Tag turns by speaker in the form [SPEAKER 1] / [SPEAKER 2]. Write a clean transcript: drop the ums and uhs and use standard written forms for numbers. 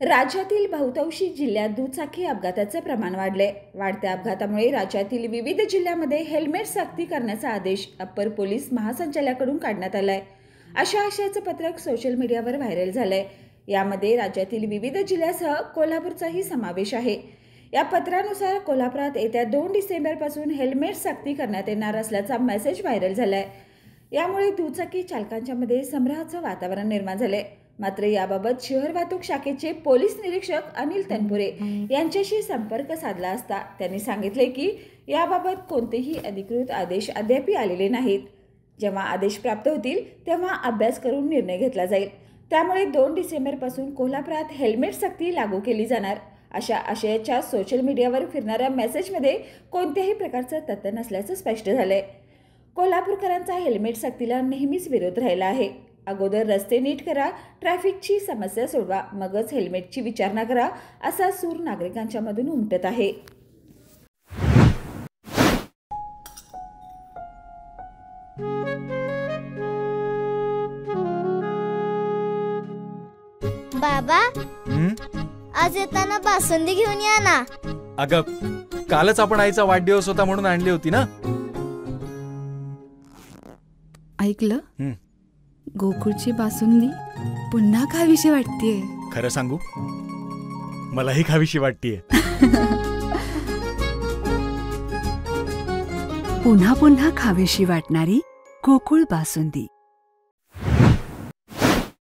[SPEAKER 1] राज्यातील बहुतांशी जिल्ह्यात दुचाकी अपघाताचे प्रमाण वाढले. वाढत्या अपघातामुळे राज्यातील विविध जिल्ह्यांमध्ये हेल्मेट सक्ती करण्याचा आदेश अप्पर पोलीस महासंचालकांकडून काढण्यात आलाय. अशा आशयाचं पत्रक सोशल मीडियावर व्हायरल झालंय. यामध्ये राज्यातील विविध जिल्ह्यासह कोल्हापूरचाही समावेश आहे. या पत्रानुसार कोल्हापुरात येत्या 2 डिसेंबरपासून हेल्मेट सक्ती करण्यात येणार असल्याचा मेसेज व्हायरल झालाय. यामुळे दुचाकी चालकांच्या मध्ये संभ्रमाचं वातावरण निर्माण झालंय. मात्र याबाबत शहर वाहतूक शाखेचे पोलीस निरीक्षक अनिल तनपुरे यांच्याशी संपर्क साधला असता त्यांनी सांगितले की याबाबत कोणतेही अधिकृत आदेश अद्याप आलेले नाहीत. जेव्हा आदेश प्राप्त होतील तेव्हा अभ्यास करून निर्णय घेतला जाईल. त्यामुळे 2 डिसेंबरपासून कोल्हापुरात हेल्मेट सक्ती लागू केली जाणार. अशा आशयाच्या सोशल मीडियावर फिरणाऱ्या मेसेजमध्ये कोणत्याही प्रकारचं तथ्य नसल्याचं स्पष्ट झालंय. कोल्हापूरकरांचा हेल्मेट सक्तीला नेहमीच विरोध राहिला आहे. अगोदर रस्ते नीट करा, ट्रॅफिकची समस्या सोडवा, मगच हेल्मेटची विचारणा करा, असा सूर नागरिकांच्या मधून उमटत आहे.
[SPEAKER 2] बाबा, आज येताना बासुंदी घेऊन या ना.
[SPEAKER 3] अगं, कालच आपण आईचा वाढदिवस होता म्हणून आणली होती ना.
[SPEAKER 4] ऐकलं, गोकुळची बासुंदी पुन्हा खावीशी वाटतेय.
[SPEAKER 3] खरं सांगू, मलाही खावीशी वाटतेय.
[SPEAKER 4] पुन्हा पुन्हा खावीशी वाटणारी गोकुळ बासुंदी.